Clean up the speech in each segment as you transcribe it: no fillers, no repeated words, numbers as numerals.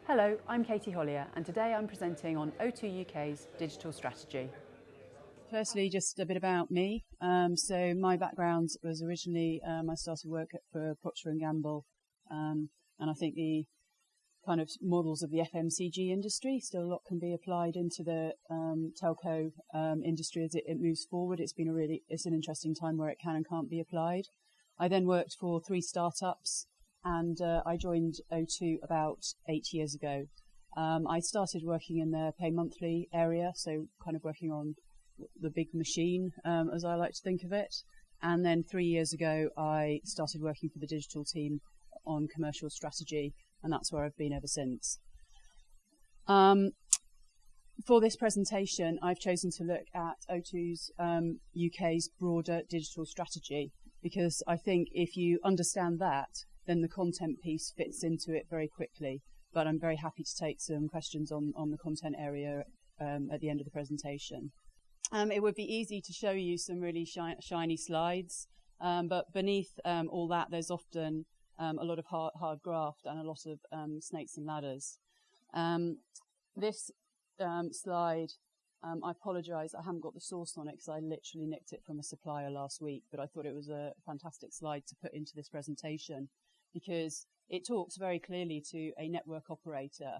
Hello, I'm Katie Hollier, and today I'm presenting on O2 UK's digital strategy. Firstly, just a bit about me. So my background was originally, I started work for Procter & Gamble, and I think the kind of models of the FMCG industry, still a lot can be applied into the telco industry as it moves forward. It's an interesting time where it can and can't be applied. I then worked for 3 startups, and I joined O2 about 8 years ago. I started working in the pay monthly area, so kind of working on the big machine, as I like to think of it. And then 3 years ago, I started working for the digital team on commercial strategy, and that's where I've been ever since. For this presentation, I've chosen to look at O2's UK's broader digital strategy, because I think if you understand that, then the content piece fits into it very quickly. But I'm very happy to take some questions on the content area at the end of the presentation. It would be easy to show you some really shiny slides, but beneath all that, there's often a lot of hard graft and a lot of snakes and ladders. This slide, I apologise, I haven't got the source on it because I literally nicked it from a supplier last week, but I thought it was a fantastic slide to put into this presentation, because it talks very clearly to a network operator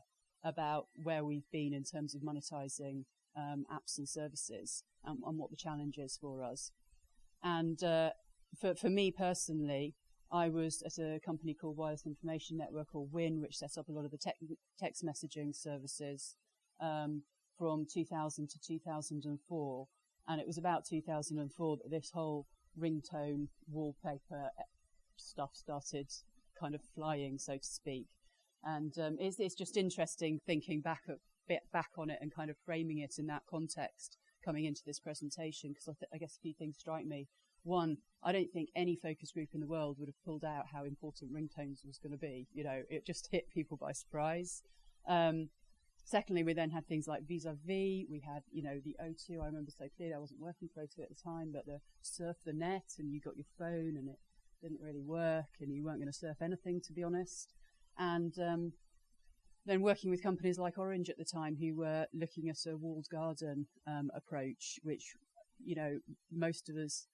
about where we've been in terms of monetising apps and services and what the challenge is for us. And for me personally, I was at a company called Wireless Information Network, or WIN, which set up a lot of the text messaging services from 2000 to 2004. And it was about 2004 that this whole ringtone wallpaper stuff started kind of flying, so to speak. And it's just interesting thinking back on it and kind of framing it in that context coming into this presentation, because I guess a few things strike me. One, I don't think any focus group in the world would have pulled out how important ringtones was going to be. You know, it just hit people by surprise. Secondly, we then had things like vis-a-vis. We had, you know, the O2. I remember so clearly, I wasn't working for O2 at the time, but the surf the net, and you got your phone and it didn't really work, and you weren't going to surf anything, to be honest. And then working with companies like Orange at the time, who were looking at a walled garden approach, which, you know, most of us,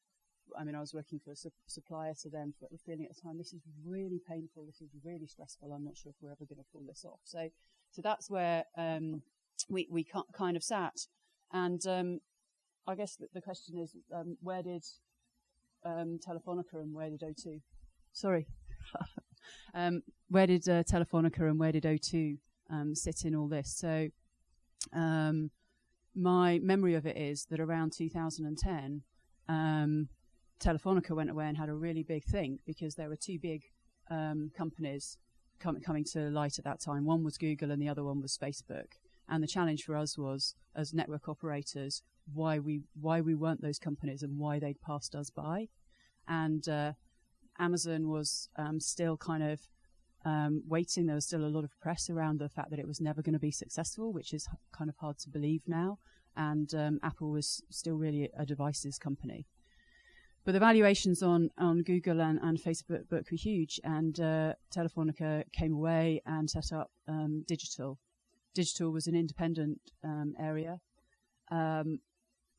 I mean, I was working for a supplier to them, but the feeling at the time, this is really painful, this is really stressful, I'm not sure if we're ever going to pull this off. So that's where we kind of sat. And I guess the question is, where did Telefónica and where did O2? Sorry. Where did Telefónica and where did O2 sit in all this? So my memory of it is that around 2010, Telefónica went away and had a really big think, because there were 2 big companies coming to light at that time. One was Google and the other one was Facebook. And the challenge for us was, as network operators, why we weren't those companies and why they'd passed us by. And Amazon was still kind of waiting. There was still a lot of press around the fact that it was never going to be successful, which is kind of hard to believe now. And Apple was still really a devices company. But the valuations on Google and Facebook were huge, and Telefónica came away and set up Digital. Digital was an independent area.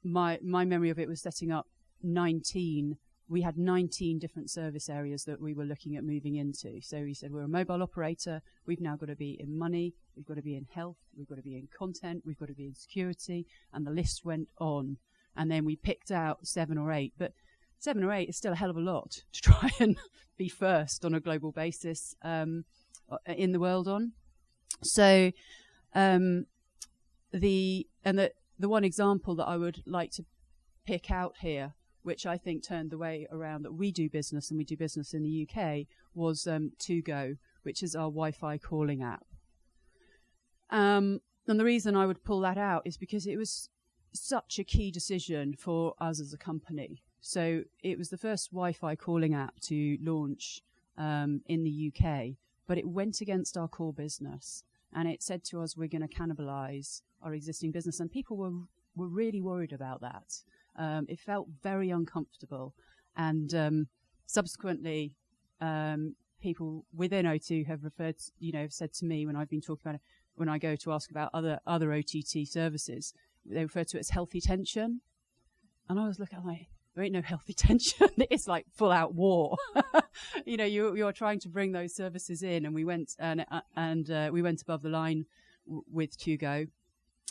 My memory of it was setting up 19. We had 19 different service areas that we were looking at moving into. So we said, we're a mobile operator. We've now got to be in money. We've got to be in health. We've got to be in content. We've got to be in security. And the list went on. And then we picked out 7 or 8. But 7 or 8 is still a hell of a lot to try and be first on a global basis in the world on. So the one example that I would like to pick out here, which I think turned the way around that we do business, and we do business in the UK, was To-Go, which is our Wi-Fi calling app. And the reason I would pull that out is because it was such a key decision for us as a company. So it was the first Wi-Fi calling app to launch in the UK, but it went against our core business. And it said to us, we're going to cannibalize our existing business. And people were really worried about that. It felt very uncomfortable. And subsequently, people within O2 have said to me when I've been talking about it, when I go to ask about other OTT services, they refer to it as healthy tension. And I was looking like, there ain't no healthy tension. It's like full out war. You're trying to bring those services in, and we went we went above the line with Hugo.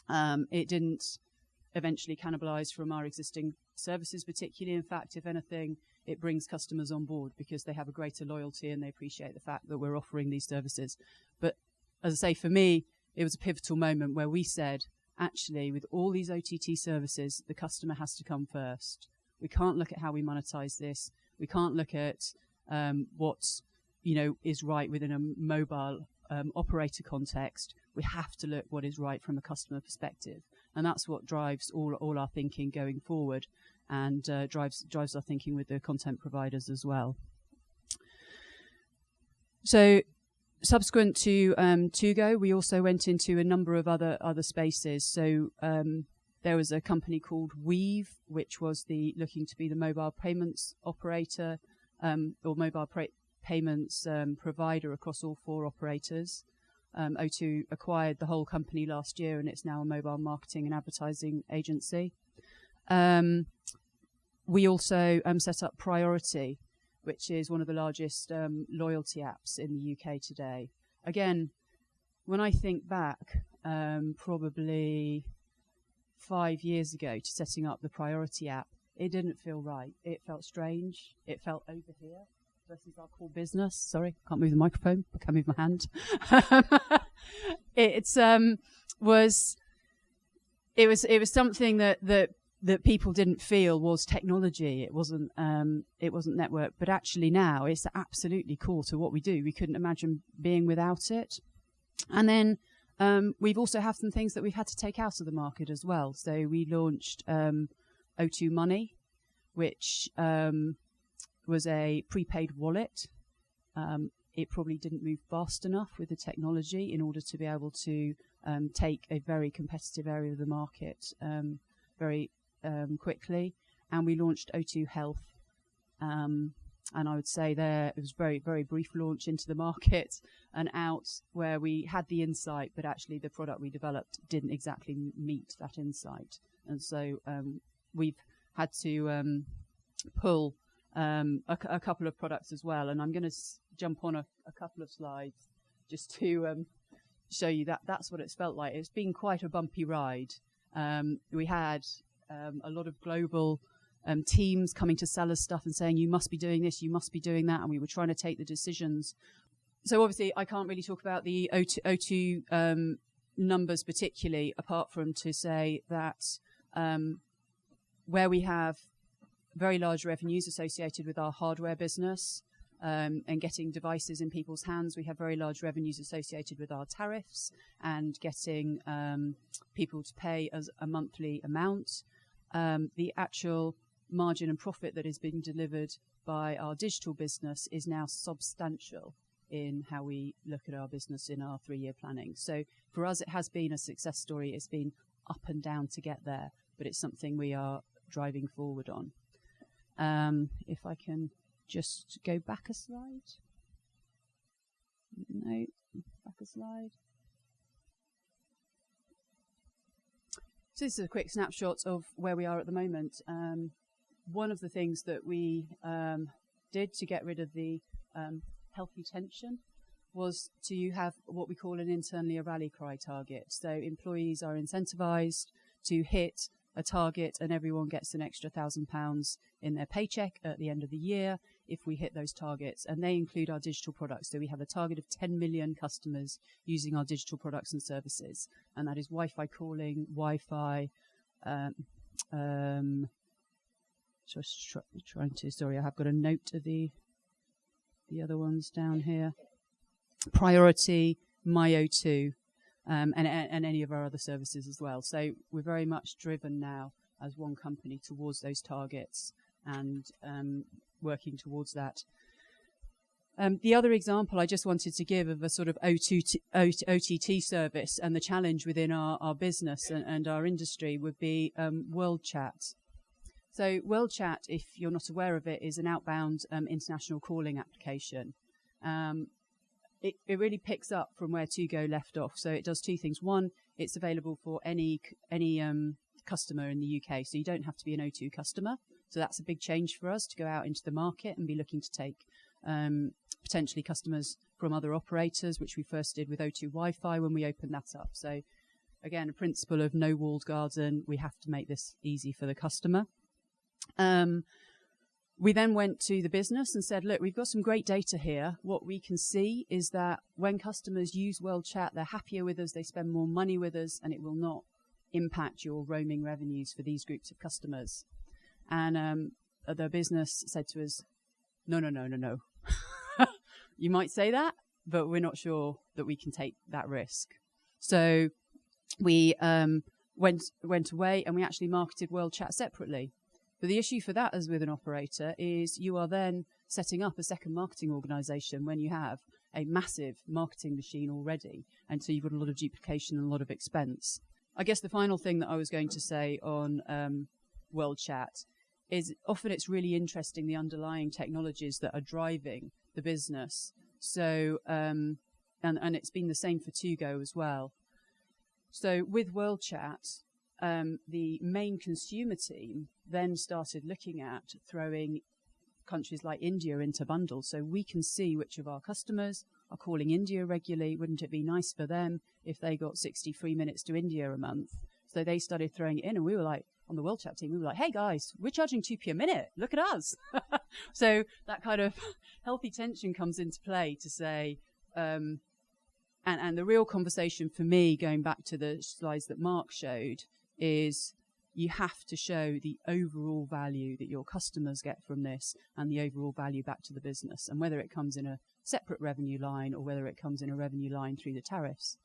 It didn't eventually cannibalize from our existing services particularly. In fact, if anything, it brings customers on board because they have a greater loyalty and they appreciate the fact that we're offering these services. But as I say, for me, it was a pivotal moment where we said, actually, with all these OTT services, the customer has to come first. We can't look at how we monetize this. We can't look at what is right within a mobile operator context. We have to look what is right from a customer perspective, and that's what drives all our thinking going forward, and drives our thinking with the content providers as well. So, subsequent to Tugo, we also went into a number of other spaces. So there was a company called Weave, which was looking to be the mobile payments operator or mobile payments provider across all 4 operators. O2 acquired the whole company last year, and it's now a mobile marketing and advertising agency. We also set up Priority, which is one of the largest loyalty apps in the UK today. Again, when I think back, probably 5 years ago to setting up the Priority app, it didn't feel right. It felt strange. It felt over here versus our core business. Sorry, can't move the microphone. I can't move my hand. It was something that people didn't feel was technology. It wasn't network, but actually now it's absolutely core to what we do. We couldn't imagine being without it. And then we've also had some things that we've had to take out of the market as well. So we launched O2 Money, which was a prepaid wallet. It probably didn't move fast enough with the technology in order to be able to take a very competitive area of the market very quickly. And we launched O2 Health. And I would say it was very, very brief launch into the market and out, where we had the insight, but actually the product we developed didn't exactly meet that insight. And so we've had to pull a couple of products as well. And I'm going to jump on a couple of slides just to show you that's what it's felt like. It's been quite a bumpy ride. We had a lot of global teams coming to sell us stuff and saying, you must be doing this, you must be doing that, and we were trying to take the decisions. So obviously I can't really talk about the O2 numbers particularly, apart from to say that where we have very large revenues associated with our hardware business and getting devices in people's hands, we have very large revenues associated with our tariffs and getting people to pay as a monthly amount. The actual margin and profit that is being delivered by our digital business is now substantial in how we look at our business in our 3-year planning. So for us, it has been a success story. It's been up and down to get there, but it's something we are driving forward on. If I can just go back a slide. No, back a slide. So this is a quick snapshot of where we are at the moment. One of the things that we did to get rid of the healthy tension was to have what we call an internally a rally cry target. So employees are incentivized to hit a target, and everyone gets an extra £1,000 in their paycheck at the end of the year if we hit those targets. And they include our digital products. So we have a target of 10 million customers using our digital products and services. And that is Wi-Fi calling, Wi-Fi, sorry, I have got a note of the other ones down here. Priority, MyO2, and any of our other services as well. So we're very much driven now as one company towards those targets and working towards that. The other example I just wanted to give of a sort of OTT service and the challenge within our business and our industry would be World Chat. So World Chat, if you're not aware of it, is an outbound international calling application. it really picks up from where To-Go left off. So it does two things. One, it's available for any customer in the UK, so you don't have to be an O2 customer. So that's a big change for us to go out into the market and be looking to take potentially customers from other operators, which we first did with O2 Wi-Fi when we opened that up. So again, a principle of no walled garden. We have to make this easy for the customer. We then went to the business and said, look, we've got some great data here. What we can see is that when customers use World Chat, they're happier with us, they spend more money with us, and it will not impact your roaming revenues for these groups of customers. And the business said to us, no. You might say that, but we're not sure that we can take that risk. So we went away and we actually marketed World Chat separately. But the issue for that, as with an operator, is you are then setting up a second marketing organisation when you have a massive marketing machine already. And so you've got a lot of duplication and a lot of expense. I guess the final thing that I was going to say on World Chat is often it's really interesting, the underlying technologies that are driving the business. So, and it's been the same for To-Go as well. So with World Chat, the main consumer team then started looking at throwing countries like India into bundles, so we can see which of our customers are calling India regularly. Wouldn't it be nice for them if they got 63 minutes to India a month? So they started throwing it in, and we were like, on the World Chat team, we were like, hey guys, we're charging 2p a minute. Look at us. So that kind of healthy tension comes into play to say, and the real conversation for me, going back to the slides that Mark showed, is you have to show the overall value that your customers get from this and the overall value back to the business. And whether it comes in a separate revenue line or whether it comes in a revenue line through the tariffs,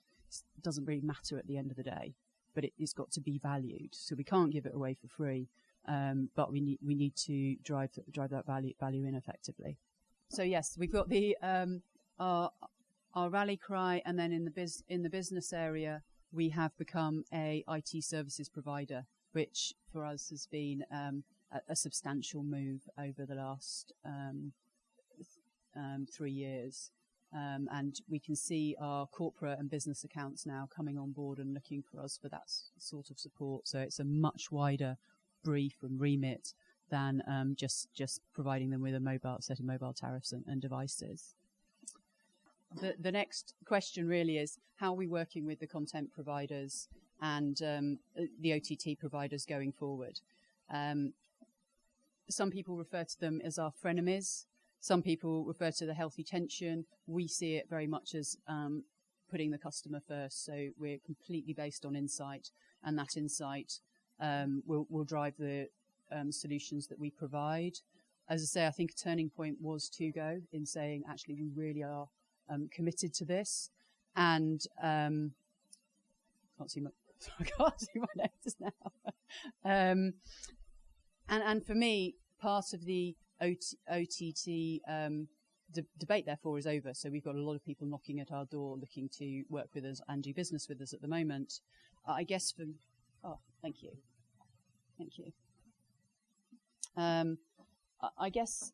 it doesn't really matter at the end of the day. But it's got to be valued. So we can't give it away for free, but we need to drive that value in effectively. So yes, we've got the our rally cry, and then in the business area, we have become a IT services provider, which for us has been a substantial move over the last 3 years. And we can see our corporate and business accounts now coming on board and looking for us for that sort of support. So it's a much wider brief and remit than just providing them with setting mobile tariffs and devices. The next question really is, how are we working with the content providers and the OTT providers going forward? Some people refer to them as our frenemies. Some people refer to the healthy tension. We see it very much as putting the customer first. So we're completely based on insight, and that insight will drive the solutions that we provide. As I say, I think a turning point was To-Go in saying, actually, we really are committed to this. And I can't see my notes now. And for me, part of the OTT debate, therefore, is over. So we've got a lot of people knocking at our door looking to work with us and do business with us at the moment. I guess thank you. I guess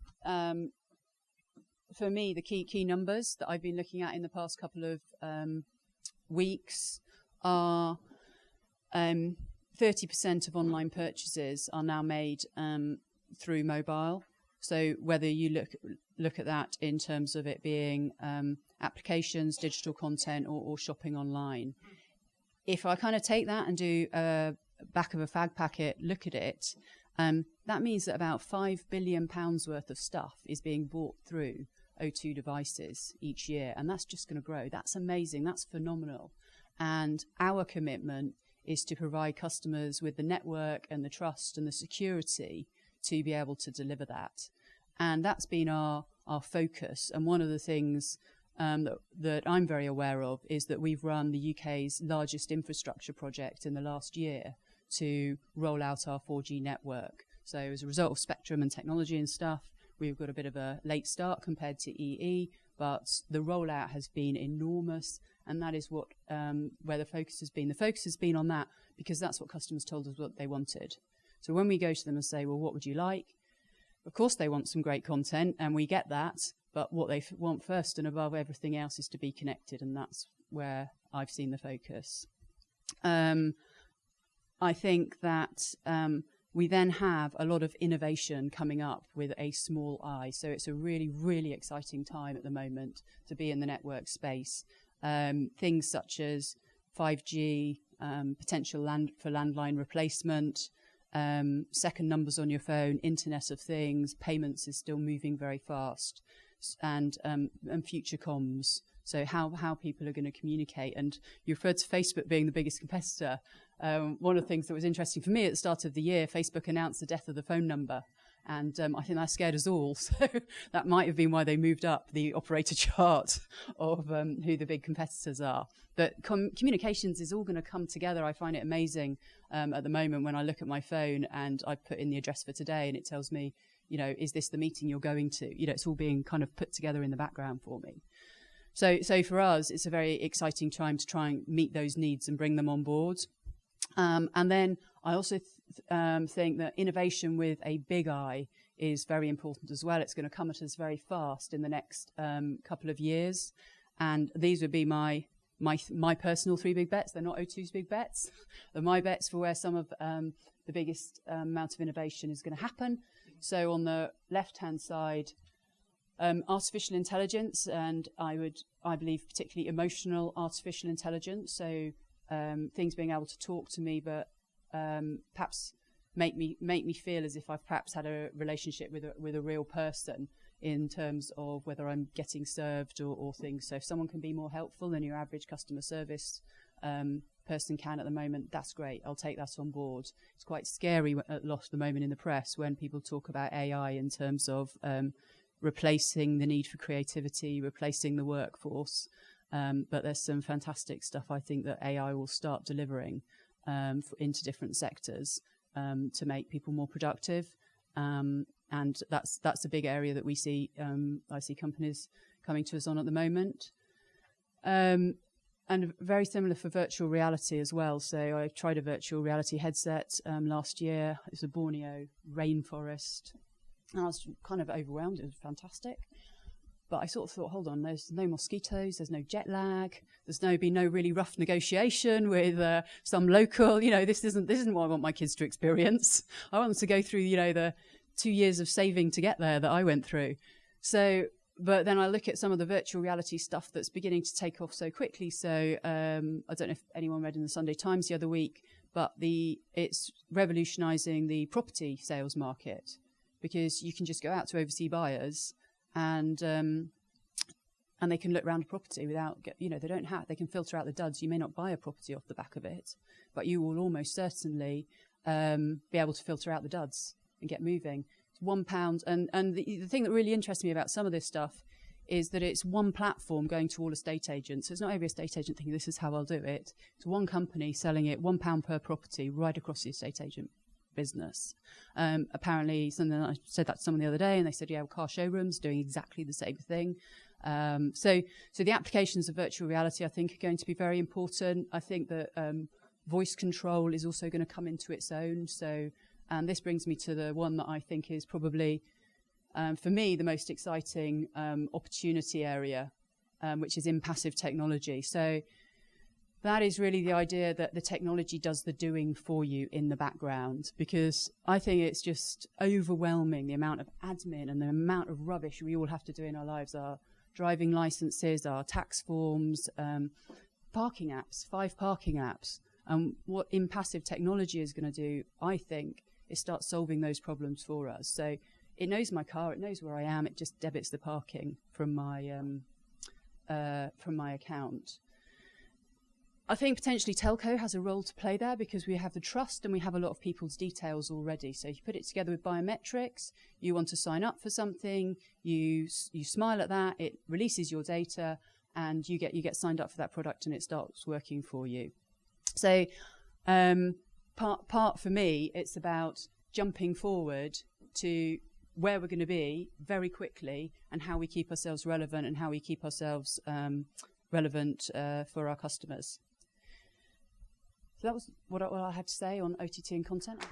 for me, the key numbers that I've been looking at in the past couple of weeks are 30% of online purchases are now made through mobile. So whether you look at that in terms of it being applications, digital content, or shopping online, if I kind of take that and do a back of a fag packet look at it, that means that about £5 billion worth of stuff is being bought through O2 devices each year, and that's just going to grow. That's amazing. That's phenomenal. And our commitment is to provide customers with the network and the trust and the security to be able to deliver that. And that's been our focus. And one of the things that I'm very aware of is that we've run the UK's largest infrastructure project in the last year to roll out our 4G network. So as a result of spectrum and technology and stuff, we've got a bit of a late start compared to EE, but the rollout has been enormous, and that is what where the focus has been. The focus has been on that because that's what customers told us what they wanted. So when we go to them and say, well, what would you like? Of course they want some great content, and we get that, But what they want first and above everything else is to be connected, and that's where I've seen the focus. I think that we then have a lot of innovation coming up with a small I. So it's a really, really exciting time at the moment to be in the network space. Things such as 5G, potential for landline replacement, second numbers on your phone, Internet of Things, payments is still moving very fast, and future comms. So how people are going to communicate. And you referred to Facebook being the biggest competitor. One of the things that was interesting for me at the start of the year, Facebook announced the death of the phone number. And I think that scared us all. So that might have been why they moved up the operator chart of who the big competitors are. But communications is all going to come together. I find it amazing at the moment when I look at my phone and I put in the address for today and it tells me, is this the meeting you're going to? It's all being kind of put together in the background for me. So for us, it's a very exciting time to try and meet those needs and bring them on board. And then I also think that innovation with a big I is very important as well. It's going to come at us very fast in the next couple of years. And these would be my personal 3 big bets. They're not O2's big bets. They're my bets for where some of the biggest amount of innovation is going to happen. So on the left-hand side, artificial intelligence, and I believe particularly emotional artificial intelligence. So things being able to talk to me, but perhaps make me feel as if I've perhaps had a relationship with a real person in terms of whether I'm getting served or things. So if someone can be more helpful than your average customer service person can at the moment, that's great. I'll take that on board. It's quite scary at the moment in the press when people talk about AI in terms of replacing the need for creativity, replacing the workforce. But there's some fantastic stuff I think that AI will start delivering into different sectors to make people more productive. And that's a big area that we see. I see companies coming to us on at the moment. And very similar for virtual reality as well. So I tried a virtual reality headset last year. It was a Borneo rainforest. And I was kind of overwhelmed. It was fantastic. But I sort of thought, hold on, there's no mosquitoes, there's no jet lag, there's been no really rough negotiation with some local. This isn't what I want my kids to experience. I want them to go through, the 2 years of saving to get there that I went through. So, but then I look at some of the virtual reality stuff that's beginning to take off so quickly. So I don't know if anyone read in the Sunday Times the other week, but it's revolutionising the property sales market because you can just go out to overseas buyers and they can look around a property without, they can filter out the duds. You may not buy a property off the back of it, but you will almost certainly be able to filter out the duds and get moving. It's £1. And the thing that really interests me about some of this stuff is that it's one platform going to all estate agents. So it's not every estate agent thinking this is how I'll do it. It's one company selling it £1 per property right across the estate agent business. Apparently, I said that to someone the other day, and they said, "Yeah, well, car showrooms doing exactly the same thing." So the applications of virtual reality, I think, are going to be very important. I think that voice control is also going to come into its own. So, and this brings me to the one that I think is probably, for me, the most exciting opportunity area, which is in passive technology. So that is really the idea that the technology does the doing for you in the background, because I think it's just overwhelming the amount of admin and the amount of rubbish we all have to do in our lives, our driving licenses, our tax forms, parking apps, 5 parking apps. And what impassive technology is going to do, I think, is start solving those problems for us. So it knows my car, it knows where I am, it just debits the parking from my account. I think potentially telco has a role to play there because we have the trust and we have a lot of people's details already. So you put it together with biometrics, you want to sign up for something, you smile at that, it releases your data, and you get signed up for that product and it starts working for you. So part for me, it's about jumping forward to where we're going to be very quickly and how we keep ourselves relevant and how we keep ourselves relevant for our customers. So that was what I had to say on OTT and content.